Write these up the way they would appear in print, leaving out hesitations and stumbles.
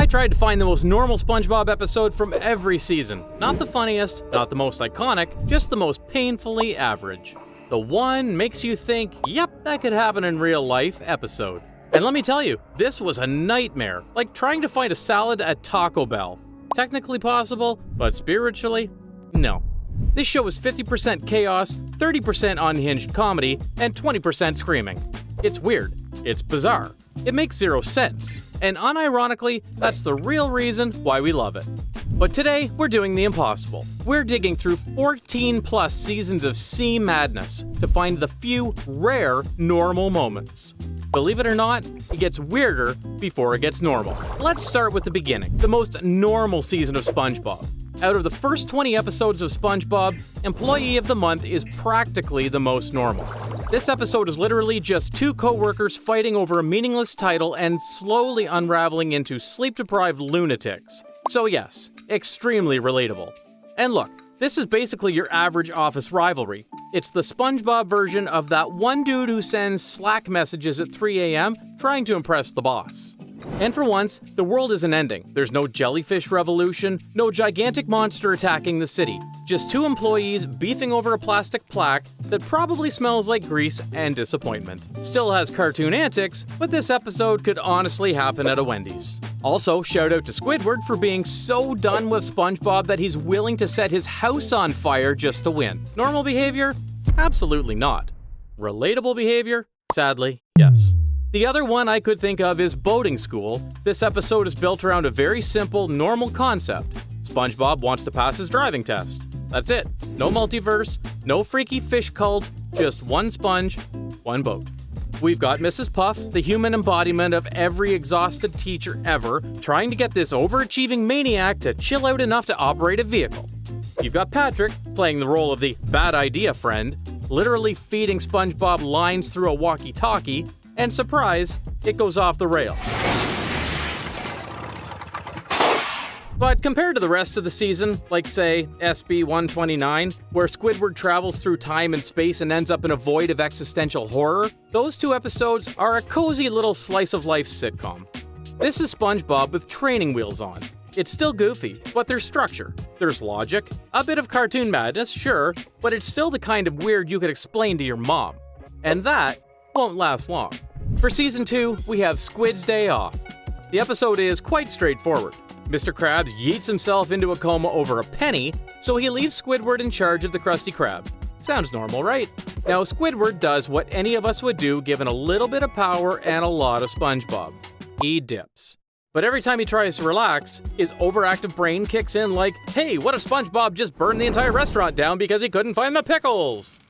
I tried to find the most normal SpongeBob episode from every season. Not the funniest, not the most iconic, just the most painfully average. The one makes you think, yep, that could happen in real life episode. And let me tell you, this was a nightmare, like trying to find a salad at Taco Bell. Technically possible, but spiritually, no. This show is 50% chaos, 30% unhinged comedy, and 20% screaming. It's weird. It's bizarre. It makes zero sense. And unironically, that's the real reason why we love it. But today, we're doing the impossible. We're digging through 14 plus seasons of sea madness to find the few rare normal moments. Believe it or not, it gets weirder before it gets normal. Let's start with the beginning, the most normal season of SpongeBob. Out of the first 20 episodes of SpongeBob, Employee of the Month is practically the most normal. This episode is literally just two co-workers fighting over a meaningless title and slowly unraveling into sleep-deprived lunatics. So yes, extremely relatable. And look, this is basically your average office rivalry. It's the SpongeBob version of that one dude who sends Slack messages at 3 a.m. trying to impress the boss. And for once, the world isn't ending. There's no jellyfish revolution, no gigantic monster attacking the city. Just two employees beefing over a plastic plaque that probably smells like grease and disappointment. Still has cartoon antics, but this episode could honestly happen at a Wendy's. Also, shout out to Squidward for being so done with SpongeBob that he's willing to set his house on fire just to win. Normal behavior? Absolutely not. Relatable behavior? Sadly, yes. The other one I could think of is Boating School. This episode is built around a very simple, normal concept. SpongeBob wants to pass his driving test. That's it. No multiverse, no freaky fish cult, just one sponge, one boat. We've got Mrs. Puff, the human embodiment of every exhausted teacher ever, trying to get this overachieving maniac to chill out enough to operate a vehicle. You've got Patrick, playing the role of the bad idea friend, literally feeding SpongeBob lines through a walkie-talkie, and surprise, it goes off the rail. But compared to the rest of the season, like say SB-129, where Squidward travels through time and space and ends up in a void of existential horror, those two episodes are a cozy little slice-of-life sitcom. This is SpongeBob with training wheels on. It's still goofy, but there's structure, there's logic, a bit of cartoon madness, sure, but it's still the kind of weird you could explain to your mom. And that won't last long. For Season 2, we have Squid's Day Off. The episode is quite straightforward. Mr. Krabs yeets himself into a coma over a penny, so he leaves Squidward in charge of the Krusty Krab. Sounds normal, right? Now, Squidward does what any of us would do given a little bit of power and a lot of SpongeBob. He dips. But every time he tries to relax, his overactive brain kicks in like, hey, what if SpongeBob just burned the entire restaurant down because he couldn't find the pickles?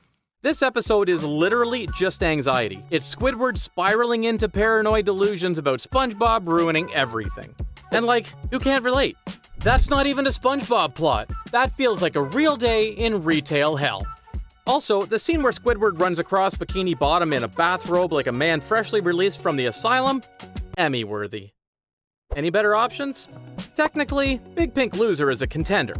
This episode is literally just anxiety. It's Squidward spiraling into paranoid delusions about SpongeBob ruining everything. And like, who can't relate? That's not even a SpongeBob plot. That feels like a real day in retail hell. Also, the scene where Squidward runs across Bikini Bottom in a bathrobe like a man freshly released from the asylum? Emmy-worthy. Any better options? Technically, Big Pink Loser is a contender.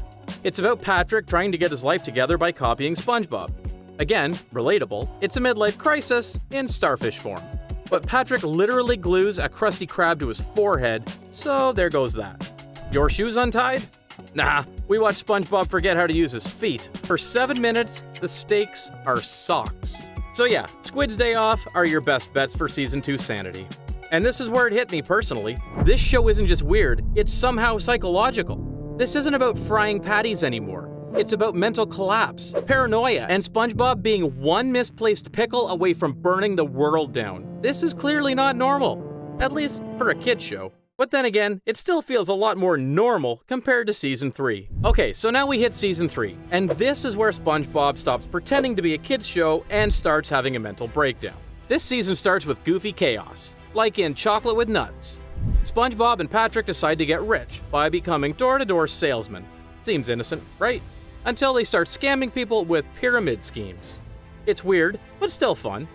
It's about Patrick trying to get his life together by copying SpongeBob. Again, relatable, it's a midlife crisis in starfish form. But Patrick literally glues a Krusty Krab to his forehead, so there goes that. Your shoes untied? Nah, we watched SpongeBob forget how to use his feet. For 7 minutes, the stakes are socks. So yeah, Squid's Day Off are your best bets for Season 2 sanity. And this is where it hit me personally. This show isn't just weird, it's somehow psychological. This isn't about frying patties anymore. It's about mental collapse, paranoia, and SpongeBob being one misplaced pickle away from burning the world down. This is clearly not normal, at least for a kid's show. But then again, it still feels a lot more normal compared to Season 3. Okay, so now we hit Season 3, and this is where SpongeBob stops pretending to be a kid's show and starts having a mental breakdown. This season starts with goofy chaos, like in Chocolate with Nuts. SpongeBob and Patrick decide to get rich by becoming door-to-door salesmen. Seems innocent, right? Until they start scamming people with pyramid schemes. It's weird, but still fun.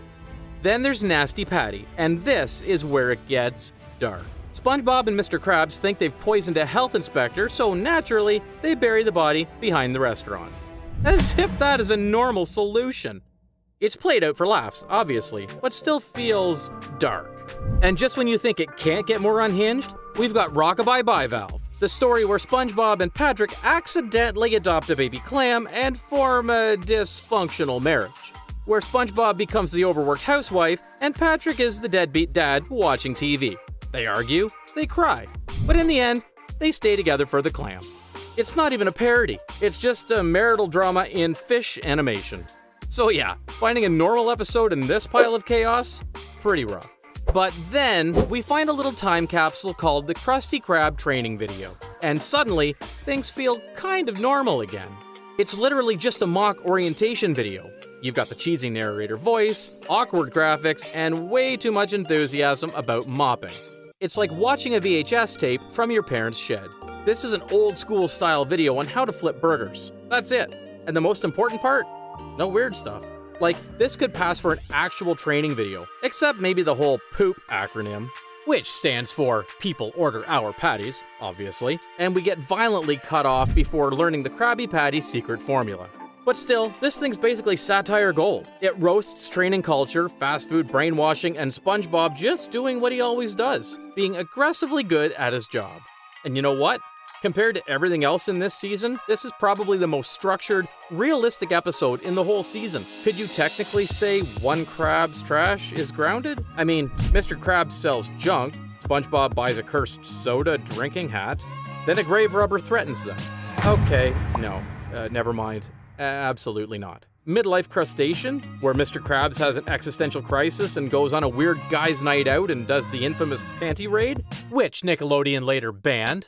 Then there's Nasty Patty, and this is where it gets dark. SpongeBob and Mr. Krabs think they've poisoned a health inspector, so naturally, they bury the body behind the restaurant. As if that is a normal solution. It's played out for laughs, obviously, but still feels dark. And just when you think it can't get more unhinged, we've got Rockabye Bivalve, the story where SpongeBob and Patrick accidentally adopt a baby clam and form a dysfunctional marriage, where SpongeBob becomes the overworked housewife and Patrick is the deadbeat dad watching TV. They argue, they cry, but in the end, they stay together for the clam. It's not even a parody, it's just a marital drama in fish animation. So yeah, finding a normal episode in this pile of chaos? Pretty rough. But then, we find a little time capsule called the Krusty Krab training video, and suddenly, things feel kind of normal again. It's literally just a mock orientation video. You've got the cheesy narrator voice, awkward graphics, and way too much enthusiasm about mopping. It's like watching a VHS tape from your parents' shed. This is an old school style video on how to flip burgers. That's it. And the most important part? No weird stuff. Like, this could pass for an actual training video, except maybe the whole POOP acronym, which stands for People Order Our Patties, obviously, and we get violently cut off before learning the Krabby Patty secret formula. But still, this thing's basically satire gold. It roasts training culture, fast food brainwashing, and SpongeBob just doing what he always does, being aggressively good at his job. And you know what? Compared to everything else in this season, this is probably the most structured, realistic episode in the whole season. Could you technically say one Krabs trash is grounded? I mean, Mr. Krabs sells junk, SpongeBob buys a cursed soda drinking hat, then a grave rubber threatens them. Okay, no, never mind. Absolutely not. Midlife crustacean, where Mr. Krabs has an existential crisis and goes on a weird guy's night out and does the infamous panty raid, which Nickelodeon later banned.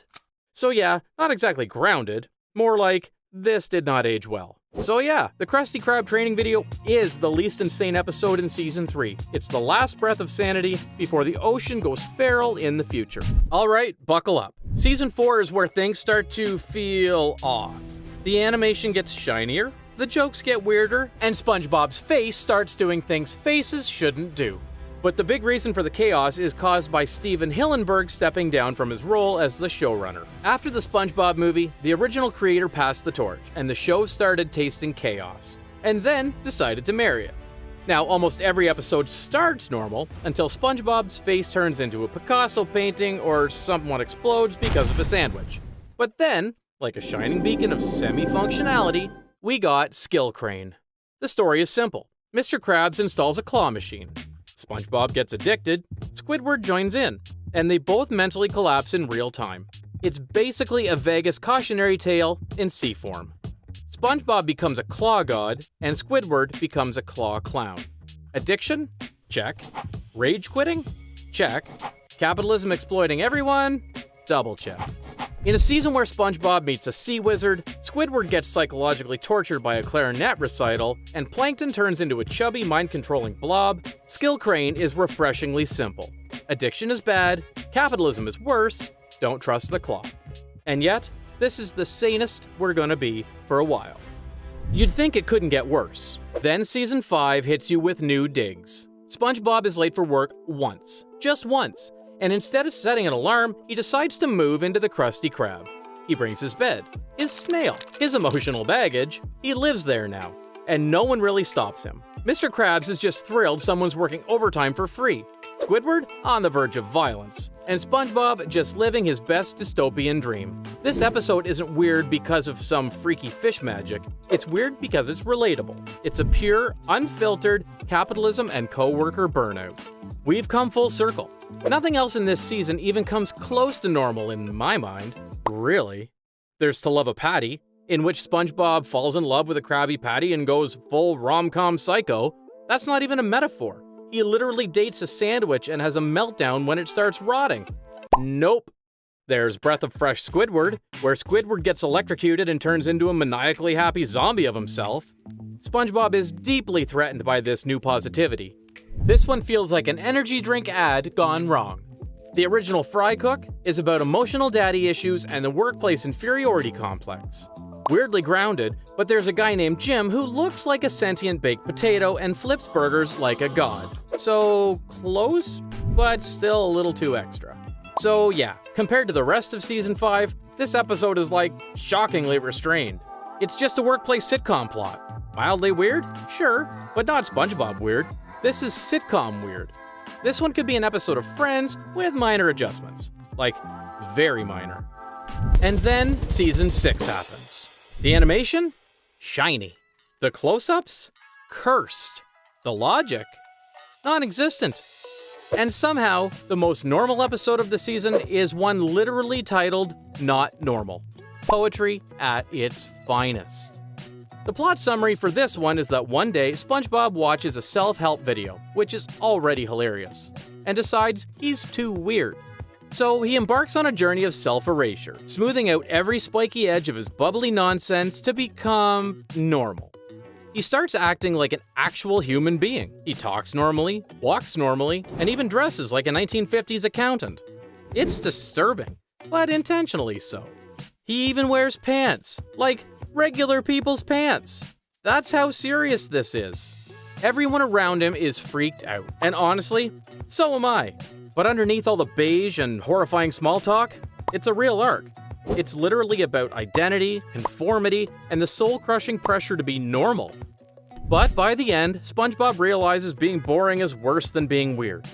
So yeah, not exactly grounded, more like, this did not age well. So yeah, the Krusty Krab training video is the least insane episode in Season 3. It's the last breath of sanity before the ocean goes feral in the future. Alright, buckle up. Season 4 is where things start to feel off. The animation gets shinier, the jokes get weirder, and SpongeBob's face starts doing things faces shouldn't do. But the big reason for the chaos is caused by Steven Hillenburg stepping down from his role as the showrunner. After the SpongeBob movie, the original creator passed the torch, and the show started tasting chaos, and then decided to marry it. Now, almost every episode starts normal, until SpongeBob's face turns into a Picasso painting or someone explodes because of a sandwich. But then, like a shining beacon of semi-functionality, we got Skill Crane. The story is simple. Mr. Krabs installs a claw machine. SpongeBob gets addicted, Squidward joins in, and they both mentally collapse in real time. It's basically a Vegas cautionary tale in C form. SpongeBob becomes a claw god, and Squidward becomes a claw clown. Addiction? Check. Rage quitting? Check. Capitalism exploiting everyone? Double check. In a season where SpongeBob meets a sea wizard, Squidward gets psychologically tortured by a clarinet recital, and Plankton turns into a chubby, mind-controlling blob, Skill Crane is refreshingly simple. Addiction is bad, capitalism is worse, don't trust the claw. And yet, this is the sanest we're gonna be for a while. You'd think it couldn't get worse. Then Season 5 hits you with new digs. SpongeBob is late for work once. Just once. And instead of setting an alarm, he decides to move into the Krusty Krab. He brings his bed, his snail, his emotional baggage. He lives there now, and no one really stops him. Mr. Krabs is just thrilled someone's working overtime for free. Squidward on the verge of violence, and SpongeBob just living his best dystopian dream. This episode isn't weird because of some freaky fish magic. It's weird because it's relatable. It's a pure, unfiltered capitalism and co-worker burnout. We've come full circle. Nothing else in this season even comes close to normal in my mind. Really. There's To Love a Patty, in which SpongeBob falls in love with a Krabby Patty and goes full rom-com psycho. That's not even a metaphor. He literally dates a sandwich and has a meltdown when it starts rotting. Nope. There's Breath of Fresh Squidward, where Squidward gets electrocuted and turns into a maniacally happy zombie of himself. SpongeBob is deeply threatened by this new positivity. This one feels like an energy drink ad gone wrong. The original Fry Cook is about emotional daddy issues and the workplace inferiority complex. Weirdly grounded, but there's a guy named Jim who looks like a sentient baked potato and flips burgers like a god. So close, but still a little too extra. So yeah, compared to the rest of Season 5, this episode is like shockingly restrained. It's just a workplace sitcom plot. Mildly weird? Sure, but not SpongeBob weird. This is sitcom weird. This one could be an episode of Friends with minor adjustments. Like, very minor. And then Season 6 happens. The animation? Shiny. The close-ups? Cursed. The logic? Non-existent. And somehow, the most normal episode of the season is one literally titled Not Normal. Poetry at its finest. The plot summary for this one is that one day, Spongebob watches a self-help video, which is already hilarious, and decides he's too weird. So he embarks on a journey of self-erasure, smoothing out every spiky edge of his bubbly nonsense to become normal. He starts acting like an actual human being. He talks normally, walks normally, and even dresses like a 1950s accountant. It's disturbing, but intentionally so. He even wears pants, like regular people's pants. That's how serious this is. Everyone around him is freaked out, and honestly, so am I. But underneath all the beige and horrifying small talk, it's a real arc. It's literally about identity, conformity, and the soul-crushing pressure to be normal. But by the end, Spongebob realizes being boring is worse than being weird.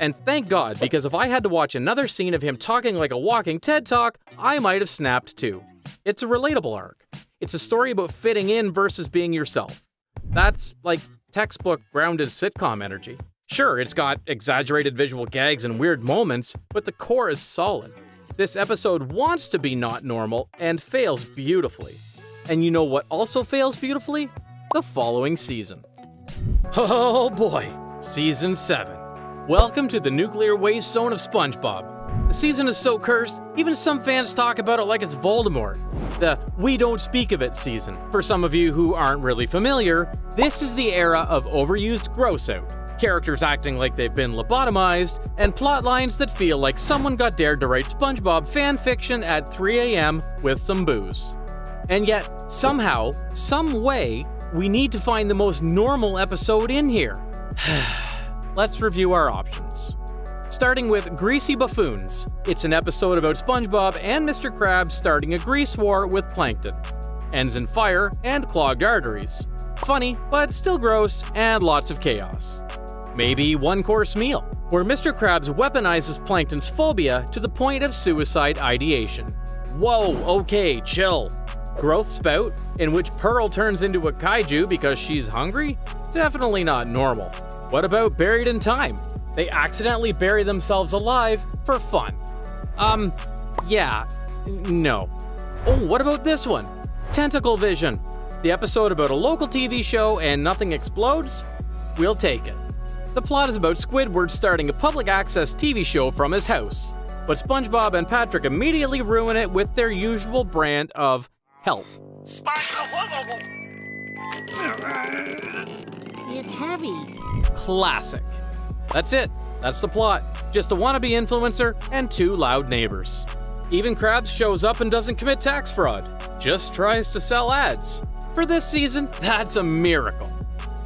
And thank God, because if I had to watch another scene of him talking like a walking TED Talk, I might have snapped too. It's a relatable arc. It's a story about fitting in versus being yourself. That's like textbook grounded sitcom energy. Sure, it's got exaggerated visual gags and weird moments, but the core is solid. This episode wants to be not normal and fails beautifully. And you know what also fails beautifully? The following season. Oh boy, Season 7. Welcome to the nuclear waste zone of Spongebob. The season is so cursed, even some fans talk about it like it's Voldemort. The "we don't speak of it" season. For some of you who aren't really familiar, this is the era of overused gross out. Characters acting like they've been lobotomized, and plot lines that feel like someone got dared to write SpongeBob fan fiction at 3 a.m. with some booze. And yet, somehow, some way, we need to find the most normal episode in here. Let's review our options. Starting with Greasy Buffoons. It's an episode about SpongeBob and Mr. Krabs starting a grease war with Plankton. Ends in fire and clogged arteries. Funny, but still gross, and lots of chaos. Maybe One Course Meal, where Mr. Krabs weaponizes Plankton's phobia to the point of suicide ideation. Whoa, okay, chill. Growth Spout, in which Pearl turns into a kaiju because she's hungry? Definitely not normal. What about Buried in Time? They accidentally bury themselves alive for fun. Yeah, no. Oh, what about this one? Tentacle Vision, the episode about a local TV show and nothing explodes? We'll take it. The plot is about Squidward starting a public access TV show from his house, but SpongeBob and Patrick immediately ruin it with their usual brand of help. It's heavy. Classic. That's it. That's the plot. Just a wannabe influencer and two loud neighbors. Even Krabs shows up and doesn't commit tax fraud. Just tries to sell ads. For this season, that's a miracle.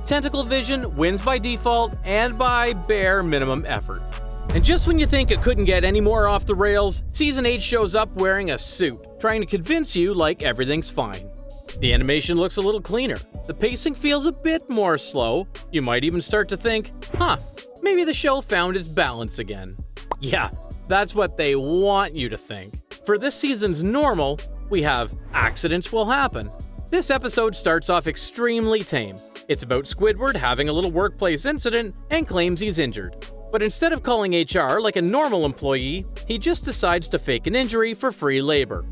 Tentacle Vision wins by default and by bare minimum effort. And just when you think it couldn't get any more off the rails, Season 8 shows up wearing a suit, trying to convince you like everything's fine. The animation looks a little cleaner. The pacing feels a bit more slow. You might even start to think, maybe the show found its balance again. Yeah, that's what they want you to think. For this season's normal, we have accidents will happen. This episode starts off extremely tame. It's about Squidward having a little workplace incident and claims he's injured. But instead of calling HR like a normal employee, he just decides to fake an injury for free labor.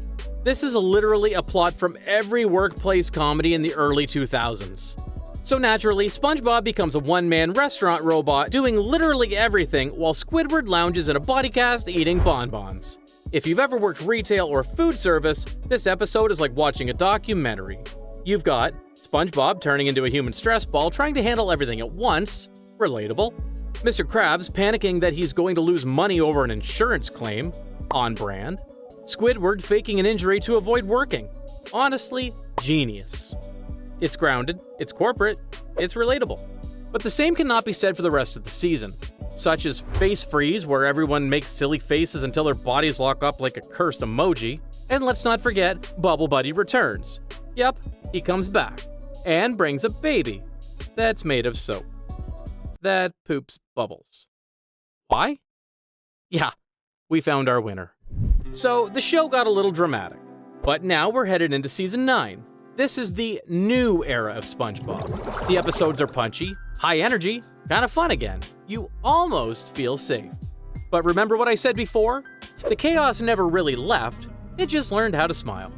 This is literally a plot from every workplace comedy in the early 2000s. So naturally, SpongeBob becomes a one-man restaurant robot doing literally everything while Squidward lounges in a body cast eating bonbons. If you've ever worked retail or food service, this episode is like watching a documentary. You've got SpongeBob turning into a human stress ball trying to handle everything at once, relatable. Mr. Krabs panicking that he's going to lose money over an insurance claim, on brand. Squidward faking an injury to avoid working. Honestly, genius. It's grounded, it's corporate, it's relatable. But the same cannot be said for the rest of the season, such as Face Freeze, where everyone makes silly faces until their bodies lock up like a cursed emoji. And let's not forget, Bubble Buddy returns. Yep, he comes back, and brings a baby that's made of soap that poops bubbles. Why? Yeah, we found our winner. So the show got a little dramatic. But now we're headed into season 9. This is the new era of SpongeBob. The episodes are punchy, high energy, kind of fun again. You almost feel safe. But remember what I said before? The chaos never really left, it just learned how to smile.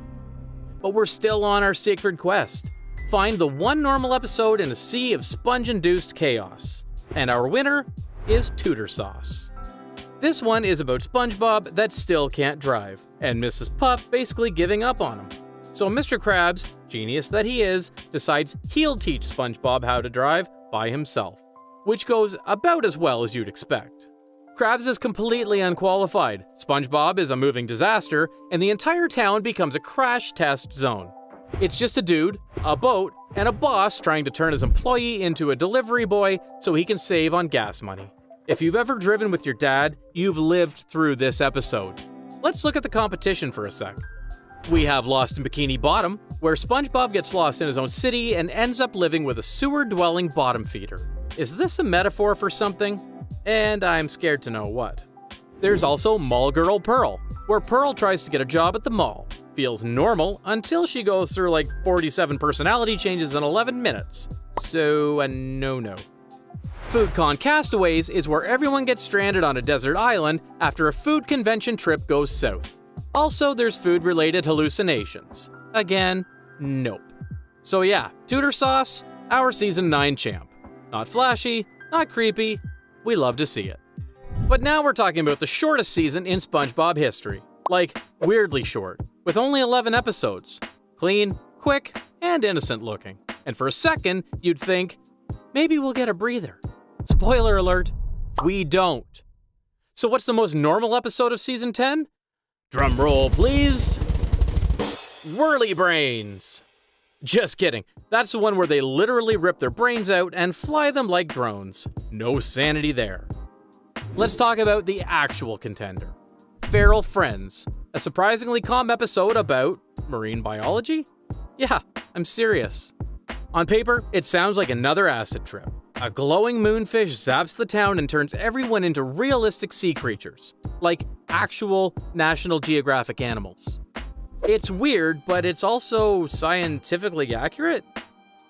But we're still on our sacred quest. Find the one normal episode in a sea of sponge-induced chaos. And our winner is Tutor Sauce. This one is about SpongeBob that still can't drive, and Mrs. Puff basically giving up on him. So Mr. Krabs, genius that he is, decides he'll teach SpongeBob how to drive by himself, which goes about as well as you'd expect. Krabs is completely unqualified, SpongeBob is a moving disaster, and the entire town becomes a crash test zone. It's just a dude, a boat, and a boss trying to turn his employee into a delivery boy so he can save on gas money. If you've ever driven with your dad, you've lived through this episode. Let's look at the competition for a sec. We have Lost in Bikini Bottom, where SpongeBob gets lost in his own city and ends up living with a sewer-dwelling bottom feeder. Is this a metaphor for something? And I'm scared to know what. There's also Mall Girl Pearl, where Pearl tries to get a job at the mall. Feels normal until she goes through like 47 personality changes in 11 minutes. So a no-no. FoodCon Castaways is where everyone gets stranded on a desert island after a food convention trip goes south. Also, there's food-related hallucinations. Again, nope. So yeah, Tutor Sauce, our season 9 champ. Not flashy, not creepy, we love to see it. But now we're talking about the shortest season in SpongeBob history. Like, weirdly short, with only 11 episodes. Clean, quick, and innocent looking. And for a second, you'd think, maybe we'll get a breather. Spoiler alert, we don't. So what's the most normal episode of season 10? Drum roll, please. Whirly Brains. Just kidding. That's the one where they literally rip their brains out and fly them like drones. No sanity there. Let's talk about the actual contender. Feral Friends, a surprisingly calm episode about marine biology? Yeah, I'm serious. On paper, it sounds like another acid trip. A glowing moonfish zaps the town and turns everyone into realistic sea creatures, like actual National Geographic animals. It's weird, but it's also scientifically accurate.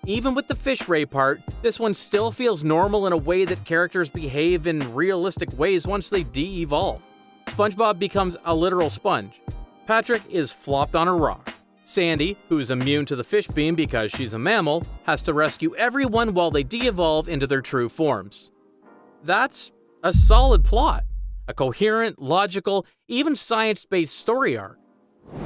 Even with the fish ray part, this one still feels normal in a way that characters behave in realistic ways once they de-evolve. SpongeBob becomes a literal sponge. Patrick is flopped on a rock. Sandy, who's immune to the fish beam because she's a mammal, has to rescue everyone while they de-evolve into their true forms. That's a solid plot. A coherent, logical, even science-based story arc.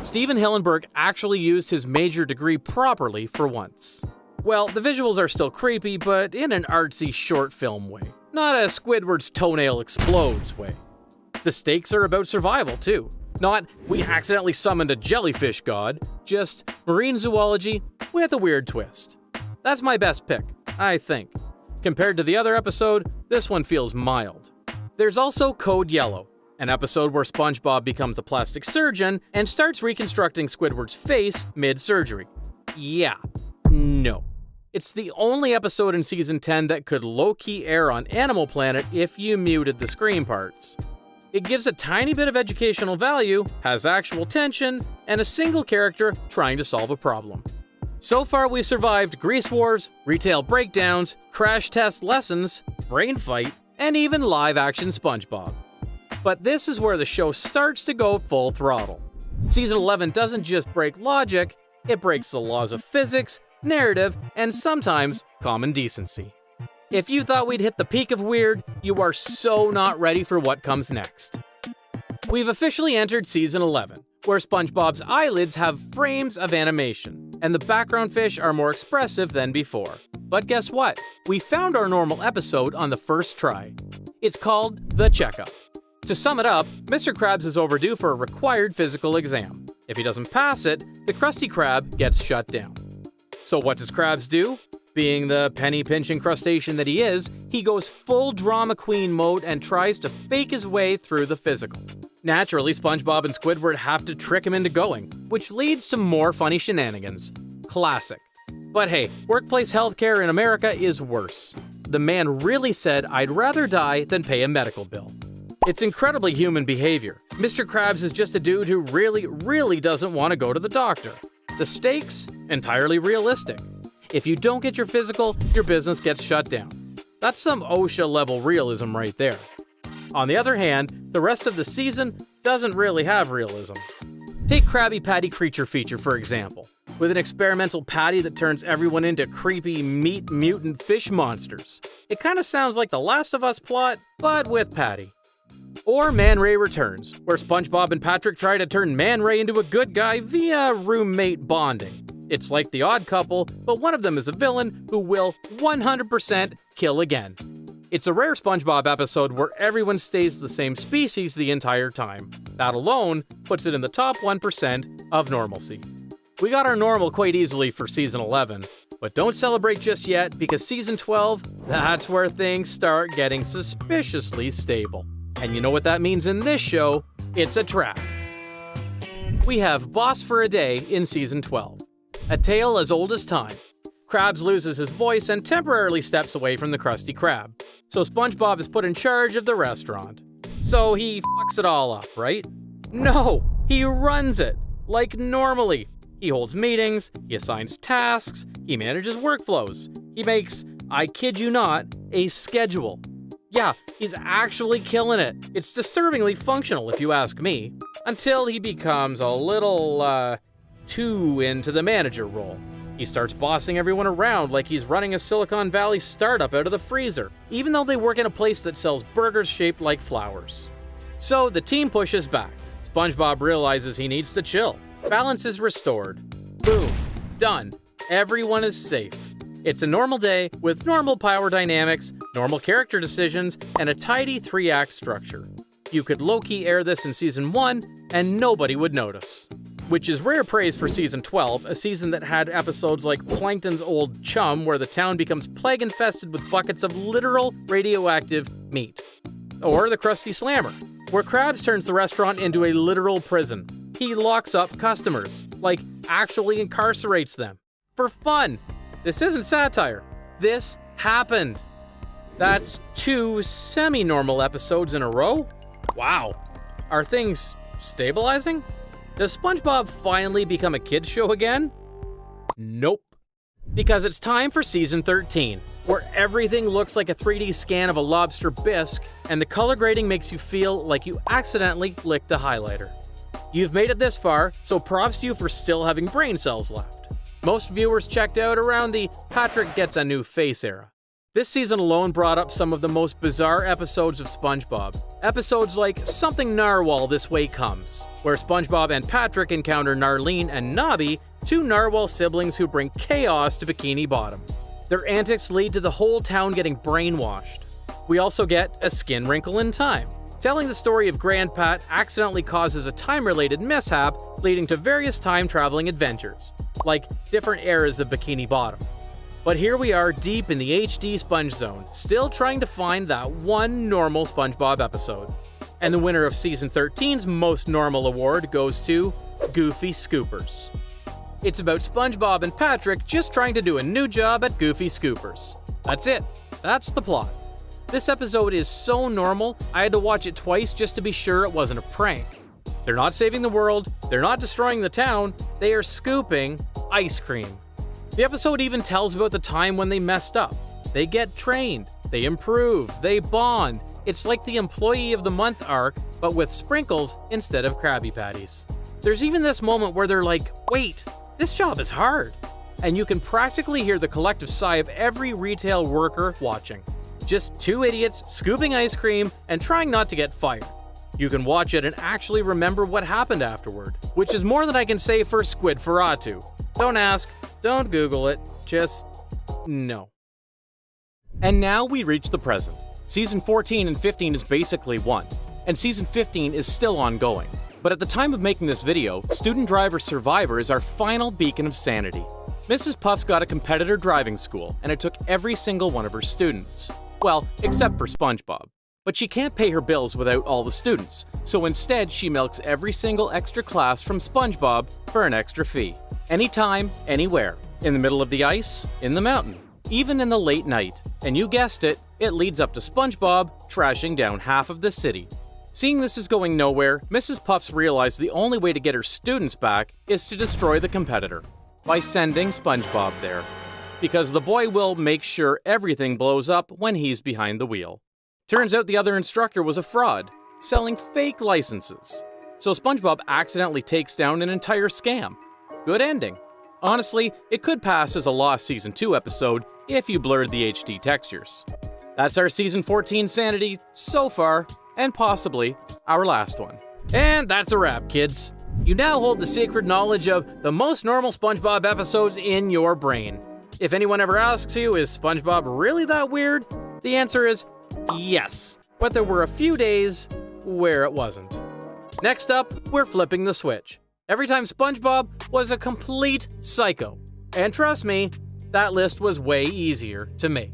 Steven Hillenburg actually used his major degree properly for once. Well, the visuals are still creepy, but in an artsy short film way. Not a Squidward's toenail explodes way. The stakes are about survival, too. Not, we accidentally summoned a jellyfish god, just marine zoology with a weird twist. That's my best pick, I think. Compared to the other episode, this one feels mild. There's also Code Yellow, an episode where SpongeBob becomes a plastic surgeon and starts reconstructing Squidward's face mid-surgery. Yeah, no. It's the only episode in season 10 that could low-key air on Animal Planet if you muted the scream parts. It gives a tiny bit of educational value, has actual tension, and a single character trying to solve a problem. So far we've survived Grease Wars, retail breakdowns, crash test lessons, brain fight, and even live-action SpongeBob. But this is where the show starts to go full throttle. Season 11 doesn't just break logic, it breaks the laws of physics, narrative, and sometimes common decency. If you thought we'd hit the peak of weird, you are so not ready for what comes next. We've officially entered season 11, where SpongeBob's eyelids have frames of animation, and the background fish are more expressive than before. But guess what? We found our normal episode on the first try. It's called The Checkup. To sum it up, Mr. Krabs is overdue for a required physical exam. If he doesn't pass it, the Krusty Krab gets shut down. So what does Krabs do? Being the penny-pinching crustacean that he is, he goes full drama queen mode and tries to fake his way through the physical. Naturally, SpongeBob and Squidward have to trick him into going, which leads to more funny shenanigans. Classic. But hey, workplace healthcare in America is worse. The man really said, "I'd rather die than pay a medical bill." It's incredibly human behavior. Mr. Krabs is just a dude who really doesn't want to go to the doctor. The stakes? Entirely realistic. If you don't get your physical, your business gets shut down. That's some OSHA-level realism right there. On the other hand, the rest of the season doesn't really have realism. Take Krabby Patty Creature Feature, for example, with an experimental patty that turns everyone into creepy meat mutant fish monsters. It kinda sounds like the Last of Us plot, but with Patty. Or Man Ray Returns, where SpongeBob and Patrick try to turn Man Ray into a good guy via roommate bonding. It's like The Odd Couple, but one of them is a villain who will 100% kill again. It's a rare SpongeBob episode where everyone stays the same species the entire time. That alone puts it in the top 1% of normalcy. We got our normal quite easily for Season 11, but don't celebrate just yet because Season 12, that's where things start getting suspiciously stable. And you know what that means in this show? It's a trap. We have Boss for a Day in Season 12. A tale as old as time. Krabs loses his voice and temporarily steps away from the Krusty Krab. So SpongeBob is put in charge of the restaurant. So he fucks it all up, right? No, he runs it, like normally. He holds meetings, he assigns tasks, he manages workflows. He makes, I kid you not, a schedule. Yeah, he's actually killing it. It's disturbingly functional if you ask me. Until he becomes a little, too into the manager role. He starts bossing everyone around like he's running a Silicon Valley startup out of the freezer, even though they work in a place that sells burgers shaped like flowers. So the team pushes back. SpongeBob realizes he needs to chill. Balance is restored. Boom. Done. Everyone is safe. It's a normal day with normal power dynamics, normal character decisions, and a tidy 3-act structure. You could low-key air this in Season 1, and nobody would notice. Which is rare praise for Season 12, a season that had episodes like Plankton's Old Chum, where the town becomes plague-infested with buckets of literal radioactive meat. Or The Krusty Slammer, where Krabs turns the restaurant into a literal prison. He locks up customers, like actually incarcerates them. For fun! This isn't satire. This happened. That's 2 semi-normal episodes in a row? Wow. Are things stabilizing? Does SpongeBob finally become a kids show again? Nope. Because it's time for Season 13, where everything looks like a 3D scan of a lobster bisque, and the color grading makes you feel like you accidentally licked a highlighter. You've made it this far, so props to you for still having brain cells left. Most viewers checked out around the Patrick gets a new face era. This season alone brought up some of the most bizarre episodes of SpongeBob. Episodes like Something Narwhal This Way Comes, where SpongeBob and Patrick encounter Narlene and Nobby, 2 narwhal siblings who bring chaos to Bikini Bottom. Their antics lead to the whole town getting brainwashed. We also get A Skin Wrinkle in Time, telling the story of Grandpat accidentally causes a time-related mishap leading to various time-traveling adventures, like different eras of Bikini Bottom. But here we are deep in the HD Sponge Zone, still trying to find that one normal SpongeBob episode. And the winner of Season 13's Most Normal Award goes to Goofy Scoopers. It's about SpongeBob and Patrick just trying to do a new job at Goofy Scoopers. That's it. That's the plot. This episode is so normal, I had to watch it twice just to be sure it wasn't a prank. They're not saving the world, they're not destroying the town, they are scooping ice cream. The episode even tells about the time when they messed up. They get trained, they improve, they bond. It's like the Employee of the Month arc, but with sprinkles instead of Krabby Patties. There's even this moment where they're like, wait, this job is hard. And you can practically hear the collective sigh of every retail worker watching. Just 2 idiots scooping ice cream and trying not to get fired. You can watch it and actually remember what happened afterward, which is more than I can say for Squidferatu. Don't ask, don't Google it, just no. And now we reach the present. Season 14 and 15 is basically one, and Season 15 is still ongoing. But at the time of making this video, Student Driver Survivor is our final beacon of sanity. Mrs. Puff's got a competitor driving school, and it took every single one of her students. Well, except for SpongeBob. But she can't pay her bills without all the students, so instead she milks every single extra class from SpongeBob for an extra fee. Anytime, anywhere. In the middle of the ice, in the mountain, even in the late night. And you guessed it, it leads up to SpongeBob trashing down half of the city. Seeing this is going nowhere, Mrs. Puffs realized the only way to get her students back is to destroy the competitor by sending Spongebob there, because the boy will make sure everything blows up when he's behind the wheel. Turns out the other instructor was a fraud, selling fake licenses. So SpongeBob accidentally takes down an entire scam. Good ending. Honestly, it could pass as a lost Season 2 episode if you blurred the HD textures. That's our Season 14 sanity so far, and possibly our last one. And that's a wrap, kids. You now hold the sacred knowledge of the most normal SpongeBob episodes in your brain. If anyone ever asks you, is SpongeBob really that weird? The answer is yes, but there were a few days where it wasn't. Next up, we're flipping the switch. Every time SpongeBob was a complete psycho. And trust me, that list was way easier to make.